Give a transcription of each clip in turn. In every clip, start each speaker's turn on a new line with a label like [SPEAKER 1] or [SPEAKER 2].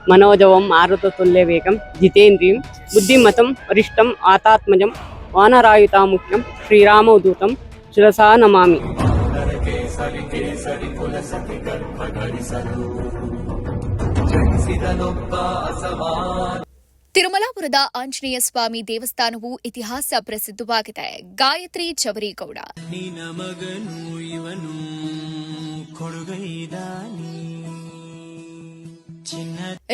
[SPEAKER 1] मनोजवं मारुततुल्य वेगं जितेन्द्रियं बुद्धिमतं वरिष्ठं आतात्मजं वानरायुतामुख्यं श्रीरामदूतं शिरसा नमामि।
[SPEAKER 2] ತಿರುಮಲಾಪುರದ ಆಂಜನೇಯ ಸ್ವಾಮಿ ದೇವಸ್ಥಾನವು ಇತಿಹಾಸ ಪ್ರಸಿದ್ಧವಾಗಿದೆ. ಗಾಯತ್ರಿ ಚವರಿಗೌಡ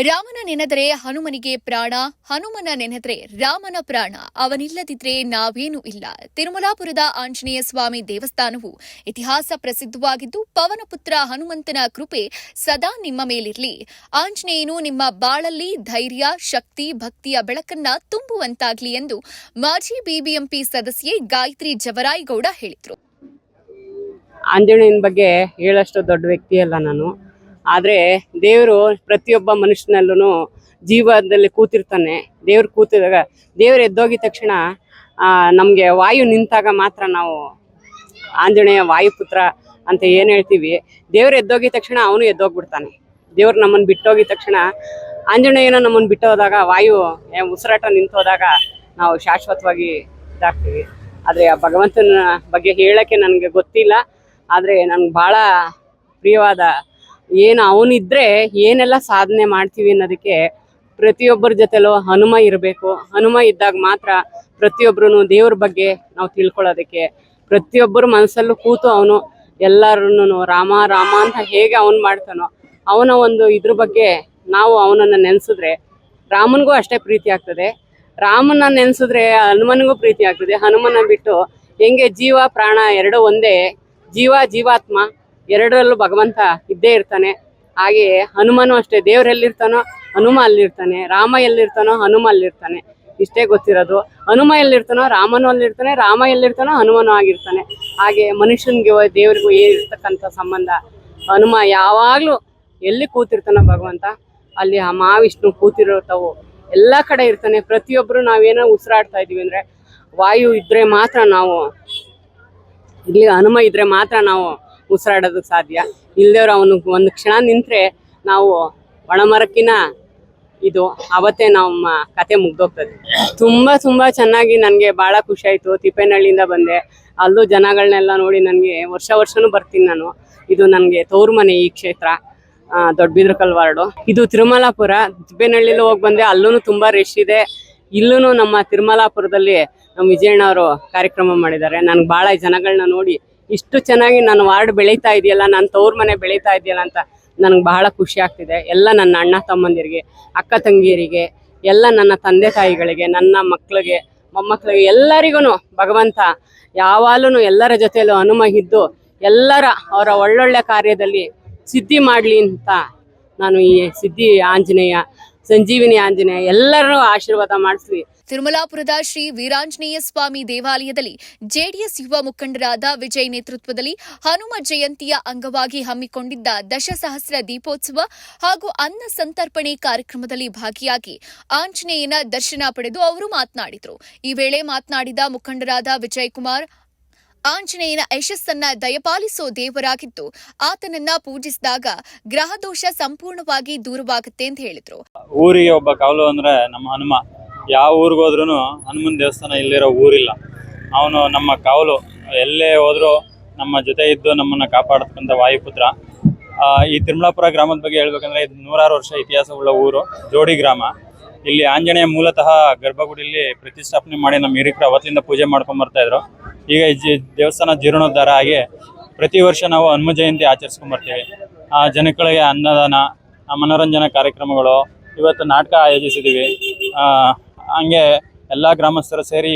[SPEAKER 2] ರಾಮನ ನೆನೆದರೆ ಹನುಮನಿಗೆ ಪ್ರಾಣ, ಹನುಮನ ನೆನೆದರೆ ರಾಮನ ಪ್ರಾಣ, ಅವನಿಲ್ಲದಿದ್ರೆ ನಾವೇನೂ ಇಲ್ಲ. ತಿರುಮಲಾಪುರದ ಆಂಜನೇಯ ಸ್ವಾಮಿ ದೇವಸ್ಥಾನವು ಇತಿಹಾಸ ಪ್ರಸಿದ್ಧವಾಗಿದ್ದು, ಪವನಪುತ್ರ ಹನುಮಂತನ ಕೃಪೆ ಸದಾ ನಿಮ್ಮ ಮೇಲಿರಲಿ. ಆಂಜನೇಯನು ನಿಮ್ಮ ಬಾಳಲ್ಲಿ ಧೈರ್ಯ, ಶಕ್ತಿ, ಭಕ್ತಿಯ ಬೆಳಕನ್ನ ತುಂಬುವಂತಾಗ್ಲಿ ಎಂದು ಮಾಜಿ ಬಿಬಿಎಂಪಿ ಸದಸ್ಯೆ ಗಾಯತ್ರಿ ಜವರಾಯಿಗೌಡ ಹೇಳಿದರು.
[SPEAKER 1] ಆಂಜನೇಯನ ಬಗ್ಗೆ ಹೇಳಷ್ಟು ದೊಡ್ಡ ವ್ಯಕ್ತಿಯಲ್ಲ ನಾನು, ಆದರೆ ದೇವರು ಪ್ರತಿಯೊಬ್ಬ ಮನುಷ್ಯನಲ್ಲೂ ಜೀವನದಲ್ಲಿ ಕೂತಿರ್ತಾನೆ. ದೇವ್ರು ಕೂತಿದಾಗ, ದೇವ್ರು ಎದ್ದೋಗಿದ ತಕ್ಷಣ ನಮಗೆ ವಾಯು ನಿಂತಾಗ ಮಾತ್ರ ನಾವು ಆಂಜನೇಯ ವಾಯುಪುತ್ರ ಅಂತ ಏನು ಹೇಳ್ತೀವಿ. ದೇವ್ರು ಎದ್ದೋಗಿದ ತಕ್ಷಣ ಅವನು ಎದ್ದೋಗ್ಬಿಡ್ತಾನೆ. ದೇವ್ರು ನಮ್ಮನ್ನು ಬಿಟ್ಟೋಗಿದ ತಕ್ಷಣ, ಆಂಜನೇಯನ ನಮ್ಮನ್ನು ಬಿಟ್ಟೋದಾಗ, ವಾಯು ಉಸಿರಾಟ ನಿಂತೋದಾಗ ನಾವು ಶಾಶ್ವತವಾಗಿ ಇದಾಗ್ತೀವಿ. ಆದರೆ ಆ ಭಗವಂತನ ಬಗ್ಗೆ ಹೇಳೋಕ್ಕೆ ನನಗೆ ಗೊತ್ತಿಲ್ಲ. ಆದರೆ ನನಗೆ ಭಾಳ ಪ್ರಿಯವಾದ ಏನು ಅವನಿದ್ರೆ ಏನೆಲ್ಲ ಸಾಧನೆ ಮಾಡ್ತೀವಿ ಅನ್ನೋದಕ್ಕೆ ಪ್ರತಿಯೊಬ್ಬರ ಜೊತೆಲೂ ಹನುಮ ಇರಬೇಕು. ಹನುಮ ಇದ್ದಾಗ ಮಾತ್ರ ಪ್ರತಿಯೊಬ್ಬರೂ ದೇವ್ರ ಬಗ್ಗೆ ನಾವು ತಿಳ್ಕೊಳ್ಳೋದಕ್ಕೆ, ಪ್ರತಿಯೊಬ್ಬರ ಮನಸ್ಸಲ್ಲೂ ಕೂತು ಅವನು ಎಲ್ಲರನ್ನು ರಾಮ ರಾಮ ಅಂತ ಹೇಗೆ ಅವನು ಮಾಡ್ತಾನೋ ಅವನ ಒಂದು ಇದ್ರ ಬಗ್ಗೆ ನಾವು ಅವನನ್ನು ನೆನೆಸಿದ್ರೆ ರಾಮನಿಗೂ ಅಷ್ಟೇ ಪ್ರೀತಿ ಆಗ್ತದೆ. ರಾಮನ ನೆನೆಸಿದ್ರೆ ಹನುಮನಿಗೂ ಪ್ರೀತಿ ಆಗ್ತದೆ. ಹನುಮನ ಬಿಟ್ಟು ಹೆಂಗೆ ಜೀವ ಪ್ರಾಣ ಎರಡು ಒಂದೇ, ಜೀವಾತ್ಮ ಎರಡರಲ್ಲೂ ಭಗವಂತ ಇದ್ದೇ ಇರ್ತಾನೆ. ಹಾಗೆಯೇ ಹನುಮನು ಅಷ್ಟೇ, ದೇವರೆಲ್ಲಿರ್ತಾನೋ ಹನುಮ ಅಲ್ಲಿರ್ತಾನೆ, ರಾಮ ಎಲ್ಲಿರ್ತಾನೋ ಹನುಮ ಅಲ್ಲಿರ್ತಾನೆ. ಇಷ್ಟೇ ಗೊತ್ತಿರೋದು. ಹನುಮ ಎಲ್ಲಿರ್ತಾನೋ ರಾಮನೂ ಅಲ್ಲಿರ್ತಾನೆ, ರಾಮ ಎಲ್ಲಿರ್ತಾನೋ ಹನುಮನೂ ಆಗಿರ್ತಾನೆ. ಹಾಗೆ ಮನುಷ್ಯನಿಗೆ ದೇವರಿಗೂ ಏನಿರ್ತಕ್ಕಂಥ ಸಂಬಂಧ, ಹನುಮ ಯಾವಾಗಲೂ ಎಲ್ಲಿ ಕೂತಿರ್ತಾನೋ ಭಗವಂತ ಅಲ್ಲಿ ಆ ಮಹಾವಿಷ್ಣು ಕೂತಿರ್ತಾವು ಎಲ್ಲ ಕಡೆ ಇರ್ತಾನೆ. ಪ್ರತಿಯೊಬ್ಬರು ನಾವೇನೋ ಉಸಿರಾಡ್ತಾ ಇದೀವಿ ಅಂದರೆ ವಾಯು ಇದ್ರೆ ಮಾತ್ರ ನಾವು, ಇಲ್ಲಿ ಹನುಮ ಇದ್ರೆ ಮಾತ್ರ ನಾವು ಉಸಿರಾಡೋದಕ್ಕೆ ಸಾಧ್ಯ. ಇಲ್ದೇವ್ರು ಅವನು ಒಂದು ಕ್ಷಣ ನಿಂತರೆ ನಾವು ಒಣಮರಕ್ಕಿನ ಇದು ಅವತ್ತೇ ನಮ್ಮ ಕತೆ ಮುಗ್ದೋಗ್ತದೆ. ತುಂಬ ಚೆನ್ನಾಗಿ ನನಗೆ ಭಾಳ ಖುಷಿ ಆಯಿತು. ತಿಪ್ಪೇನಹಳ್ಳಿಯಿಂದ ಬಂದೆ, ಅಲ್ಲೂ ಜನಗಳನ್ನೆಲ್ಲ ನೋಡಿ ನನಗೆ ವರ್ಷನೂ ಬರ್ತೀನಿ ನಾನು. ಇದು ನನಗೆ ತವ್ರ ಮನೆ ಈ ಕ್ಷೇತ್ರ, ದೊಡ್ಡಬಿದ್ರಕಲ್ ವಾರ್ಡು. ಇದು ತಿರುಮಲಾಪುರ. ತಿಪ್ಪೇನಹಳ್ಳಿಲೂ ಹೋಗಿ ಬಂದೆ, ಅಲ್ಲೂ ತುಂಬ ರಶ್ ಇದೆ. ಇಲ್ಲೂ ನಮ್ಮ ತಿರುಮಲಾಪುರದಲ್ಲಿ ನಮ್ಮ ವಿಜಯಣ್ಣ ಅವರು ಕಾರ್ಯಕ್ರಮ ಮಾಡಿದ್ದಾರೆ. ನನಗೆ ಭಾಳ ಜನಗಳನ್ನ ನೋಡಿ ಇಷ್ಟು ಚೆನ್ನಾಗಿ ನನ್ನ ವಾರ್ಡ್ ಬೆಳೀತಾ ಇದೆಯಲ್ಲ, ನನ್ನ ತವ್ರ ಮನೆ ಬೆಳೀತಾ ಇದೆಯಲ್ಲ ಅಂತ ನನಗೆ ಬಹಳ ಖುಷಿ ಆಗ್ತಿದೆ. ಎಲ್ಲ ನನ್ನ ಅಣ್ಣ ತಮ್ಮಂದಿರಿಗೆ, ಅಕ್ಕ ತಂಗಿಯರಿಗೆ, ಎಲ್ಲ ನನ್ನ ತಂದೆ ತಾಯಿಗಳಿಗೆ, ನನ್ನ ಮಕ್ಕಳಿಗೆ, ಮೊಮ್ಮಕ್ಕಳಿಗೆ ಎಲ್ಲರಿಗೂ ಭಗವಂತ ಯಾವಾಗಲೂ ಎಲ್ಲರ ಜೊತೆಯಲ್ಲೂ ಹನುಮ ಇದ್ದು ಎಲ್ಲರ ಅವರ ಒಳ್ಳೊಳ್ಳೆ ಕಾರ್ಯದಲ್ಲಿ ಸಿದ್ಧಿ ಮಾಡಲಿ ಅಂತ ನಾನು ಈ ಸಿದ್ಧಿ ಆಂಜನೇಯ, ಸಂಜೀವಿನಿ ಆಂಜನೇಯ ಎಲ್ಲರೂ ಆಶೀರ್ವಾದ ಮಾಡಿಸ್ಲಿ.
[SPEAKER 2] ತಿರುಮಲಾಪುರದ ಶ್ರೀ ವೀರಾಂಜನೇಯ ಸ್ವಾಮಿ ದೇವಾಲಯದಲ್ಲಿ ಜೆಡಿಎಸ್ ಯುವ ಮುಖಂಡರಾದ ವಿಜಯ್ ನೇತೃತ್ವದಲ್ಲಿ ಹನುಮ ಜಯಂತಿಯ ಅಂಗವಾಗಿ ಹಮ್ಮಿಕೊಂಡಿದ್ದ ದಶಸಹಸ್ರ ದೀಪೋತ್ಸವ ಹಾಗೂ ಅನ್ನ ಸಂತರ್ಪಣೆ ಕಾರ್ಯಕ್ರಮದಲ್ಲಿ ಭಾಗಿಯಾಗಿ ಆಂಜನೇಯನ ದರ್ಶನ ಪಡೆದು ಅವರು ಮಾತನಾಡಿದರು. ಈ ವೇಳೆ ಮಾತನಾಡಿದ ಮುಖಂಡರಾದ ವಿಜಯ್ ಕುಮಾರ್, ಆಂಜನೇಯನ ಯಶಸ್ಸನ್ನ ದಯಪಾಲಿಸೋ ದೇವರಾಗಿದ್ದು ಆತನನ್ನ ಪೂಜಿಸಿದಾಗ ಗ್ರಹದೋಷ ಸಂಪೂರ್ಣವಾಗಿ ದೂರವಾಗುತ್ತೆ ಅಂತ ಹೇಳಿದ್ರು.
[SPEAKER 3] ಊರಿಗೆ ಒಬ್ಬ ಕಾವಲು ಅಂದ್ರೆ ನಮ್ಮ ಹನುಮ. ಯಾವ ಊರಿಗೆ ಹೋದ್ರೂ ಹನುಮನ ದೇವಸ್ಥಾನ ಇಲ್ಲಿರೋ ಊರಿಲ್ಲ. ಅವನು ನಮ್ಮ ಕಾವಲು, ಎಲ್ಲೇ ಹೋದ್ರೂ ನಮ್ಮ ಜೊತೆ ಇದ್ದು ನಮ್ಮನ್ನ ಕಾಪಾಡತಕ್ಕಂಥ ವಾಯುಪುತ್ರ. ಈ ತಿರುಮಲಾಪುರ ಗ್ರಾಮದ ಬಗ್ಗೆ ಹೇಳ್ಬೇಕಂದ್ರೆ ಇದು 100 ವರ್ಷ ಇತಿಹಾಸವುಳ್ಳ ಊರು, ಜೋಡಿ ಗ್ರಾಮ. ಇಲ್ಲಿ ಆಂಜನೇಯ ಮೂಲತಃ ಗರ್ಭಗುಡಿಯಲ್ಲಿ ಪ್ರತಿಷ್ಠಾಪನೆ ಮಾಡಿ ನಮ್ಮ ಹಿರಿಕರು ಅವತ್ತಿಂದ ಪೂಜೆ ಮಾಡ್ಕೊಂಡ್ ಬರ್ತಾ ಇದ್ರು. ಈಗ ದೇವಸ್ಥಾನ ಜೀರ್ಣೋದ್ಧಾರ ಆಗಿ ಪ್ರತಿ ವರ್ಷ ನಾವು ಹನುಮ ಜಯಂತಿ ಆಚರಿಸ್ಕೊಂಡ್ ಬರ್ತೀವಿ. ಜನಗಳಿಗೆ ಅನ್ನದಾನ, ಮನೋರಂಜನಾ ಕಾರ್ಯಕ್ರಮಗಳು, ಇವತ್ತು ನಾಟಕ ಆಯೋಜಿಸಿದ್ದೀವಿ. ಹಂಗೆ ಎಲ್ಲ ಗ್ರಾಮಸ್ಥರು ಸೇರಿ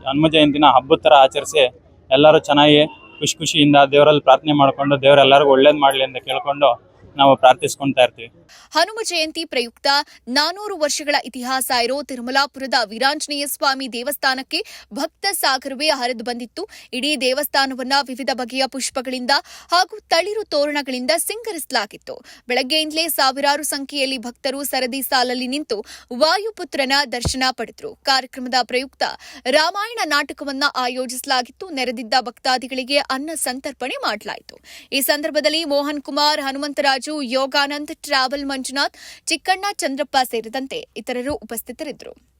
[SPEAKER 3] ಹನುಮ ಜಯಂತಿನ ಹಬ್ಬದ ಥರ ಆಚರಿಸಿ ಎಲ್ಲರೂ ಚೆನ್ನಾಗಿ ಖುಷಿಯಿಂದ ದೇವರಲ್ಲಿ ಪ್ರಾರ್ಥನೆ ಮಾಡಿಕೊಂಡು ದೇವರೆಲ್ಲರಿಗೂ ಒಳ್ಳೇದು ಮಾಡಲಿ ಅಂತ ಕೇಳ್ಕೊಂಡು ನಾವು ಪ್ರಾರ್ಥಿಸ್ಕೊಂತಾ ಇರ್ತೀವಿ.
[SPEAKER 2] ಹನುಮ ಜಯಂತಿ ಪ್ರಯುಕ್ತ 400 ವರ್ಷಗಳ ಇತಿಹಾಸ ಇರೋ ತಿರುಮಲಾಪುರದ ವೀರಾಂಜನೇಯ ಸ್ವಾಮಿ ದೇವಸ್ಥಾನಕ್ಕೆ ಭಕ್ತ ಸಾಗರವೇ ಹರಿದು ಬಂದಿತ್ತು. ಇಡೀ ದೇವಸ್ಥಾನವನ್ನ ವಿವಿಧ ಬಗೆಯ ಪುಷ್ಪಗಳಿಂದ ಹಾಗೂ ತಳಿರು ತೋರಣಗಳಿಂದ ಸಿಂಗರಿಸಲಾಗಿತ್ತು. ಬೆಳಗ್ಗೆಯಿಂದಲೇ ಸಾವಿರಾರು ಸಂಖ್ಯೆಯಲ್ಲಿ ಭಕ್ತರು ಸರದಿ ಸಾಲಲ್ಲಿ ನಿಂತು ವಾಯುಪುತ್ರನ ದರ್ಶನ ಪಡೆದರು. ಕಾರ್ಯಕ್ರಮದ ಪ್ರಯುಕ್ತ ರಾಮಾಯಣ ನಾಟಕವನ್ನ ಆಯೋಜಿಸಲಾಗಿತ್ತು. ನೆರೆದಿದ್ದ ಭಕ್ತಾದಿಗಳಿಗೆ ಅನ್ನ ಸಂತರ್ಪಣೆ ಮಾಡಲಾಯಿತು. ಈ ಸಂದರ್ಭದಲ್ಲಿ ಮೋಹನ್ ಕುಮಾರ್, ಹನುಮಂತರಾಜ ರಾಜು, ಯೋಗಾನಂದ್, ಟ್ರಾವೆಲ್ ಮಂಜುನಾಥ್, ಚಿಕ್ಕಣ್ಣ ಚಂದ್ರಪ್ಪ ಸೇರಿದಂತೆ ಇತರರು ಉಪಸ್ಥಿತರಿದ್ದರು.